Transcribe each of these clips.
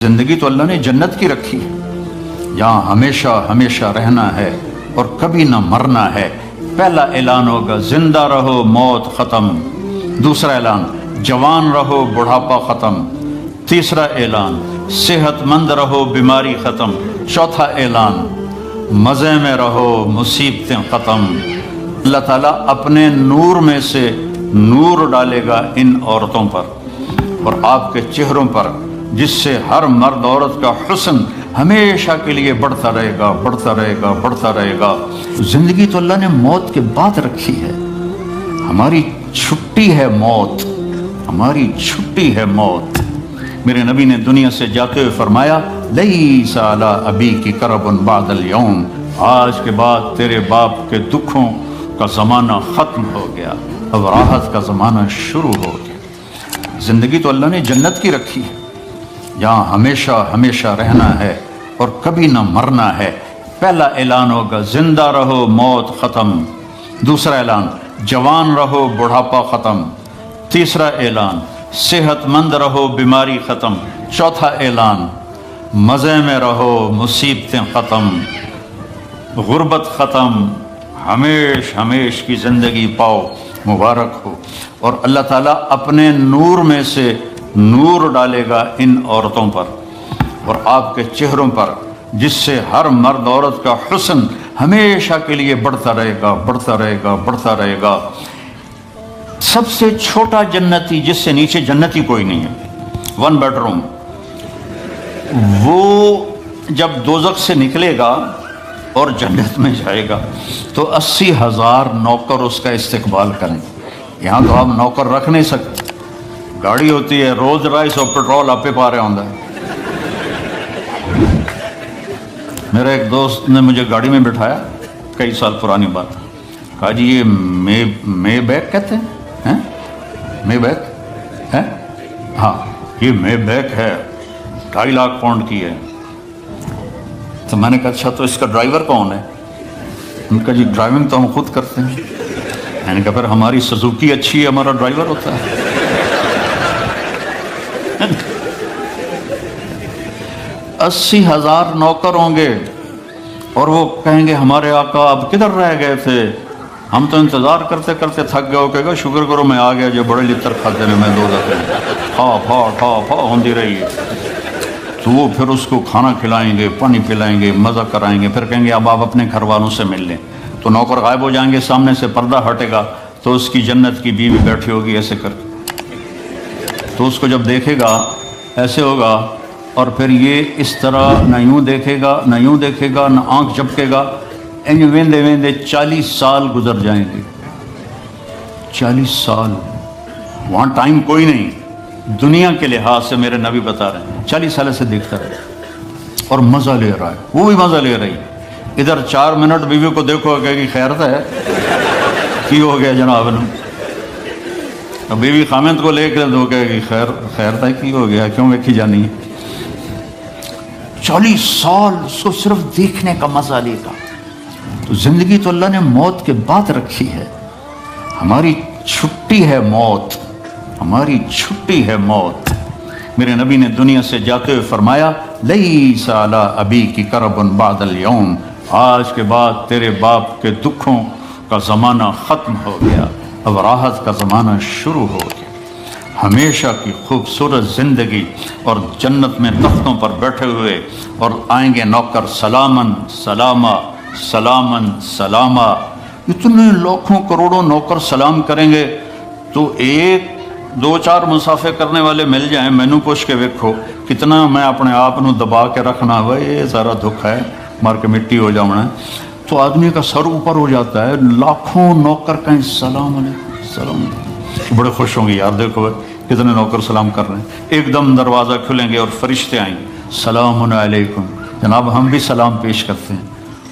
زندگی تو اللہ نے جنت کی رکھی ہے، یہاں ہمیشہ ہمیشہ رہنا ہے اور کبھی نہ مرنا ہے۔ پہلا اعلان ہوگا زندہ رہو موت ختم، دوسرا اعلان جوان رہو بڑھاپا ختم، تیسرا اعلان صحت مند رہو بیماری ختم، چوتھا اعلان مزے میں رہو مصیبتیں ختم۔ اللہ تعالیٰ اپنے نور میں سے نور ڈالے گا ان عورتوں پر اور آپ کے چہروں پر، جس سے ہر مرد عورت کا حسن ہمیشہ کے لیے بڑھتا رہے گا، بڑھتا رہے گا، بڑھتا رہے گا۔ زندگی تو اللہ نے موت کے بعد رکھی ہے، ہماری چھٹی ہے موت، ہماری چھٹی ہے موت۔ میرے نبی نے دنیا سے جاتے ہوئے فرمایا لیس علی ابیک کرب بعد اليوم، آج کے بعد تیرے باپ کے دکھوں کا زمانہ ختم ہو گیا، اب راحت کا زمانہ شروع ہو گیا۔ زندگی تو اللہ نے جنت کی رکھی ہے، یہاں ہمیشہ ہمیشہ رہنا ہے اور کبھی نہ مرنا ہے۔ پہلا اعلان ہوگا زندہ رہو موت ختم، دوسرا اعلان جوان رہو بڑھاپا ختم، تیسرا اعلان صحت مند رہو بیماری ختم، چوتھا اعلان مزے میں رہو مصیبتیں ختم، غربت ختم، ہمیش ہمیش کی زندگی پاؤ، مبارک ہو۔ اور اللہ تعالیٰ اپنے نور میں سے نور ڈالے گا ان عورتوں پر اور آپ کے چہروں پر، جس سے ہر مرد عورت کا حسن ہمیشہ کے لیے بڑھتا رہے گا، بڑھتا رہے گا، بڑھتا رہے گا۔ سب سے چھوٹا جنتی جس سے نیچے جنتی کوئی نہیں ہے، 1 بیڈ روم، وہ جب دوزخ سے نکلے گا اور جنت میں جائے گا تو 80,000 نوکر اس کا استقبال کریں۔ یہاں تو آپ نوکر رکھ نہیں سکتے، گاڑی ہوتی ہے رولز رائس اور پیٹرول آپ پہ پا رہے ہوتا ہے۔ میرا ایک دوست نے مجھے گاڑی میں بٹھایا، کئی سال پرانی بات، کہا جی یہ مے بیک کہتے ہیں، مے بیک ہے، ہاں یہ مے بیک ہے، 2.5 لاکھ پاؤنڈ کی ہے۔ تو میں نے کہا اچھا تو اس کا ڈرائیور کون ہے؟ ان کا جی ڈرائیونگ تو ہم خود کرتے ہیں۔ میں نے کہا پھر ہماری سزوکی اچھی ہے، ہمارا ڈرائیور ہوتا ہے۔ 80,000 نوکر ہوں گے اور وہ کہیں گے ہمارے آقا اب کدھر رہ گئے تھے، ہم تو انتظار کرتے کرتے تھک گئے ہو، کہے گا شکر کرو میں آ گیا جو بڑے لطر کھاتے ہیں، میں 2 دفعے ٹھا ہوندی رہی ہے۔ تو وہ پھر اس کو کھانا کھلائیں گے، پانی پلائیں گے، مزہ کرائیں گے، پھر کہیں گے اب آپ اپنے گھر والوں سے مل لیں۔ تو نوکر غائب ہو جائیں گے، سامنے سے پردہ ہٹے گا تو اس کی جنت کی بیوی بیٹھی ہوگی ایسے کر کے، تو اس کو جب دیکھے گا ایسے ہوگا، اور پھر یہ اس طرح نہ یوں دیکھے گا نہ یوں دیکھے گا نہ آنکھ جھپکے گا، انج ویندے ویندے 40 سال گزر جائیں گے۔ 40 سال، وہاں ٹائم کوئی نہیں، دنیا کے لحاظ سے میرے نبی بتا رہے ہیں 40 سال سے دیکھتا رہے اور مزہ لے رہا ہے، وہ بھی مزہ لے رہی ہے۔ ادھر 4 منٹ بیوی کو دیکھو کہے گی خیرت ہے، کی ہو گیا جناب نے؟ بیوی خامند کو لے کے دو کہے گی خیرت ہے، کی ہو گیا، کیوں ویکھی جانی ہے؟ 40 سال سو صرف دیکھنے کا مزہ لے گا۔ تو زندگی تو اللہ نے موت کے بعد رکھی ہے، ہماری چھٹی ہے موت، ہماری چھٹی ہے موت۔ میرے نبی نے دنیا سے جاتے ہوئے فرمایا لیس علی ابیک کرب بعد اليوم، آج کے بعد تیرے باپ کے دکھوں کا زمانہ ختم ہو گیا، اب راحت کا زمانہ شروع ہو گیا۔ ہمیشہ کی خوبصورت زندگی اور جنت میں تختوں پر بیٹھے ہوئے، اور آئیں گے نوکر سلامن سلاما سلامن سلاما۔ اتنے لاکھوں کروڑوں نوکر سلام کریں گے تو 1-2-4 مسافے کرنے والے مل جائیں، مینو پوچھ کے ویکھو کتنا میں اپنے آپ نو دبا کے رکھنا ہے، یہ سارا دکھ ہے، مار کے مٹی ہو جانا ہے، تو آدمی کا سر اوپر ہو جاتا ہے۔ لاکھوں نوکر کہیں سلام علیکم سلام علیکم، بڑے خوش ہوں گے یار، دیکھو کتنے نوکر سلام کر رہے ہیں۔ ایک دم دروازہ کھلیں گے اور فرشتے آئیں گے، سلام علیکم جناب، ہم بھی سلام پیش کرتے ہیں۔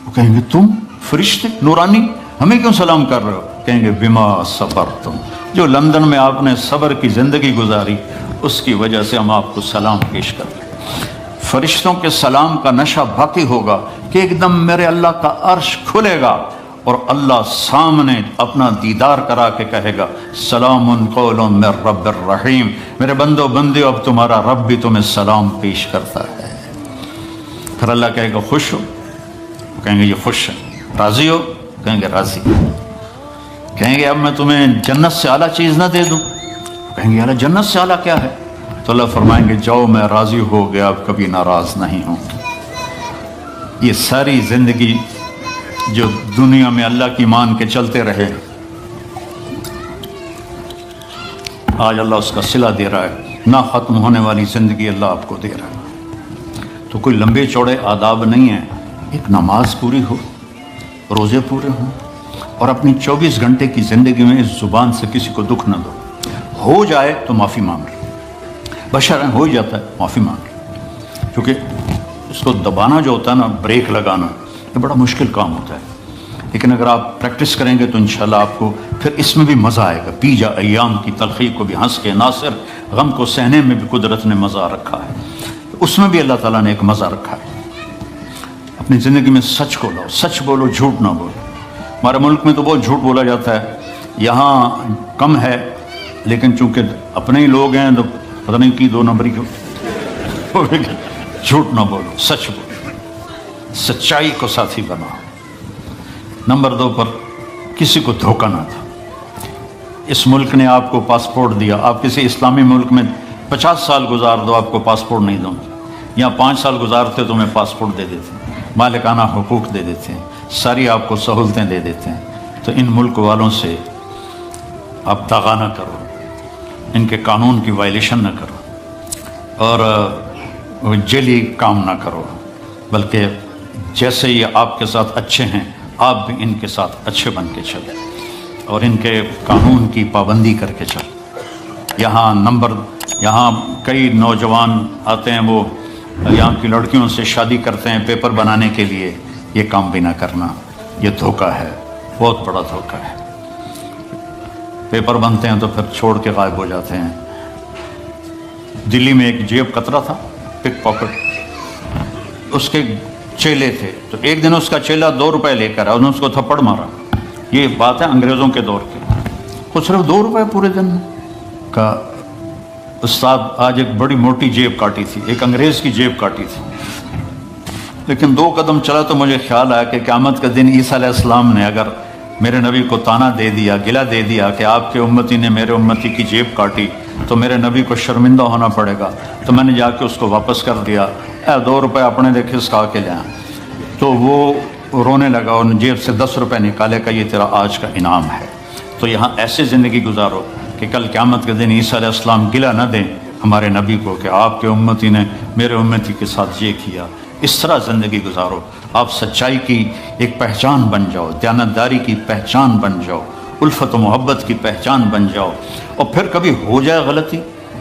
وہ کہیں گے تم فرشتے نورانی ہمیں کیوں سلام کر رہے ہو؟ کہیں گے بما صبرتم، جو لندن میں آپ نے صبر کی زندگی گزاری اس کی وجہ سے ہم آپ کو سلام پیش کر رہے ہیں۔ فرشتوں کے سلام کا نشہ باقی ہوگا کہ ایک دم میرے اللہ کا عرش کھلے گا اور اللہ سامنے اپنا دیدار کرا کے کہے گا سلام قول من رب الرحیم، میرے بندو بندیو اب تمہارا رب بھی تمہیں سلام پیش کرتا ہے۔ پھر اللہ کہے گا خوش ہو؟ کہیں گے یہ خوش ہے۔ راضی ہو؟ کہیں گے راضی۔ کہیں گے اب میں تمہیں جنت سے اعلیٰ چیز نہ دے دوں؟ کہیں گے اللہ جنت سے اعلیٰ کیا ہے؟ تو اللہ فرمائیں گے جاؤ میں راضی ہو گیا، اب کبھی ناراض نہیں ہوں گی۔ یہ ساری زندگی جو دنیا میں اللہ کی مان کے چلتے رہے، آج اللہ اس کا صلہ دے رہا ہے، نہ ختم ہونے والی زندگی اللہ آپ کو دے رہا ہے۔ تو کوئی لمبے چوڑے آداب نہیں ہیں، ایک نماز پوری ہو، روزے پورے ہوں، اور اپنی 24 گھنٹے کی زندگی میں اس زبان سے کسی کو دکھ نہ دو۔ ہو جائے تو معافی مانگ لو، بشر ہو ہی جاتا ہے، معافی مانگ لو، کیونکہ اس کو دبانا جو ہوتا ہے نا، بریک لگانا، یہ بڑا مشکل کام ہوتا ہے، لیکن اگر آپ پریکٹس کریں گے تو انشاءاللہ آپ کو پھر اس میں بھی مزہ آئے گا۔ پی جا ایام کی تلخی کو بھی ہنس کے، ناصر غم کو سہنے میں بھی قدرت نے مزہ رکھا ہے، اس میں بھی اللہ تعالیٰ نے ایک مزہ رکھا ہے۔ اپنی زندگی میں سچ کو لاؤ، سچ بولو، جھوٹ نہ بولو۔ ہمارے ملک میں تو بہت جھوٹ بولا جاتا ہے، یہاں کم ہے، لیکن چونکہ اپنے ہی لوگ ہیں تو پتہ نہیں کی 2 نمبری کیوں۔ جھوٹ نہ بولو، سچ بولو، سچائی کو ساتھی بناؤ۔ نمبر 2 پر کسی کو دھوکہ نہ دو۔ اس ملک نے آپ کو پاسپورٹ دیا، آپ کسی اسلامی ملک میں 50 سال گزار دو، آپ کو پاسپورٹ نہیں دوں گے۔ یہاں 5 سال گزارتے تو میں پاسپورٹ دے دیتے ہیں، مالکانہ حقوق دے دیتے ہیں، ساری آپ کو سہولتیں دے دیتے ہیں۔ تو ان ملک والوں سے آپ دغا نہ کرو، ان کے قانون کی وائلیشن نہ کرو، اور جیلی کام نہ کرو، بلکہ جیسے یہ آپ کے ساتھ اچھے ہیں آپ بھی ان کے ساتھ اچھے بن کے چلیں، اور ان کے قانون کی پابندی کر کے چلیں۔ یہاں کئی نوجوان آتے ہیں، وہ یہاں کی لڑکیوں سے شادی کرتے ہیں پیپر بنانے کے لیے، یہ کام بھی نہ کرنا، یہ دھوکہ ہے، بہت بڑا دھوکہ ہے۔ پیپر بنتے ہیں تو پھر چھوڑ کے غائب ہو جاتے ہیں۔ دلی میں ایک جیب کترا تھا، پک پاکٹ، اس کے چیلے تھے، تو ایک دن اس کا چیلا 2 روپے لے کر آیا، انہوں نے اس کو تھپڑ مارا۔ یہ بات ہے انگریزوں کے دور کی، وہ صرف 2 روپے پورے دن میں کا۔ استاد آج ایک بڑی موٹی جیب کاٹی تھی، ایک انگریز کی جیب کاٹی تھی، لیکن 2 قدم چلا تو مجھے خیال آیا کہ قیامت کے دن عیسیٰ علیہ السلام نے اگر میرے نبی کو تانا دے دیا، گلہ دے دیا کہ آپ کے امتی نے میرے امتی کی جیب کاٹی، تو میرے نبی کو شرمندہ ہونا پڑے گا۔ تو میں نے جا کے اس کو واپس کر دیا، 2 روپے اپنے لے کھسکا کے لے آئیں۔ تو وہ رونے لگا، اور جیب سے 10 روپے نکالے کا، یہ تیرا آج کا انعام ہے۔ تو یہاں ایسے زندگی گزارو کہ کل قیامت کے دن عیسیٰ علیہ السلام گلہ نہ دیں ہمارے نبی کو کہ آپ کے امتی نے میرے امتی کے ساتھ یہ کیا۔ اس طرح زندگی گزارو، آپ سچائی کی ایک پہچان بن جاؤ، دیانتداری کی پہچان بن جاؤ، الفت و محبت کی پہچان بن جاؤ، اور پھر کبھی ہو جائے غلطی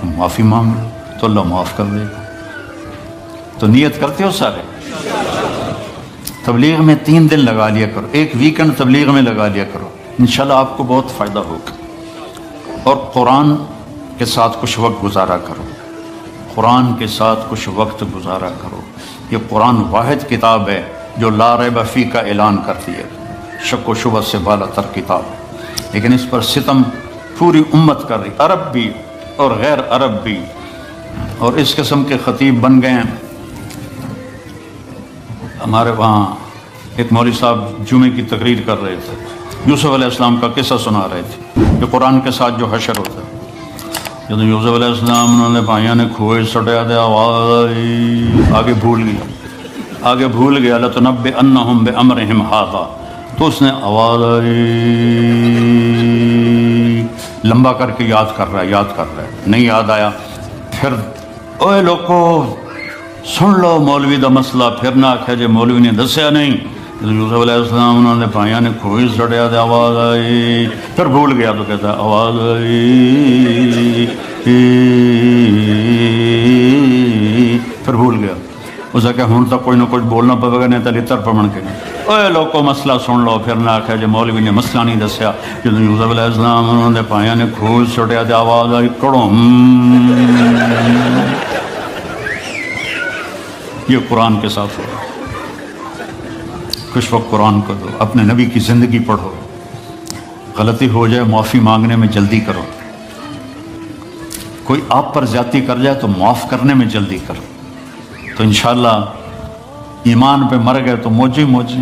تو معافی مانگ لو تو اللہ معاف کر دے گا۔ تو نیت کرتے ہو سارے؟ تبلیغ میں 3 دن لگا لیا کرو، ایک ویکنڈ تبلیغ میں لگا لیا کرو، انشاءاللہ آپ کو بہت فائدہ ہوگا۔ اور قرآن کے ساتھ کچھ وقت گزارا کرو، قرآن کے ساتھ کچھ وقت گزارا کرو۔ یہ قرآن واحد کتاب ہے جو لا ریب فیہ کا اعلان کرتی ہے، شک و شبہ سے بالا تر کتاب، لیکن اس پر ستم پوری امت کر رہی، عرب بھی اور غیر عرب بھی، اور اس قسم کے خطیب بن گئے ہیں۔ ہمارے وہاں ایک مولوی صاحب جمعے کی تقریر کر رہے تھے، یوسف علیہ السلام کا قصہ سنا رہے تھے کہ قرآن کے ساتھ جو حشر ہوتا ہے۔ جب یوسف علیہ السلام انہوں نے بھائیوں نے کھوئے سٹیا دے، آواز آگے بھول گیا لَتُنَبِّئَنَّهُمْ بِأَمْرِهِمْ هَٰذَا، تو اس نے آواز لمبا کر کے یاد کر رہا ہے، نہیں یاد آیا، پھر اوے لوگو سن لو مولوی دا مسئلہ، پھر نہ آکھے جے مولوی نے دسیا نہیں۔ یوسف علیہ السلام انہوں نے بھائیوں نے کھوئی سٹیا دے، آواز آئی، پھر بھول گیا تو کہتا ہے آواز آئی، پھر بھول گیا۔ اسے کہ ہوں تک کوئی نہ کچھ بولنا پڑے گا، نہیں تو لتر پڑھ کے اے لوگوں مسئلہ سن لو، پھر نہ آکھے جے مولوی نے مسئلہ نہیں دسیا۔ جب یوسف علیہ السلام انہوں نے بھائیوں نے کھوئی سٹیا دے، آواز آئی کڑوں۔ یہ قرآن کے ساتھ ہو رہا ہے۔ کچھ وقت قرآن کو دو، اپنے نبی کی زندگی پڑھو، غلطی ہو جائے معافی مانگنے میں جلدی کرو، کوئی آپ پر زیادتی کر جائے تو معاف کرنے میں جلدی کرو، تو انشاءاللہ ایمان پہ مر گئے تو موجے موجے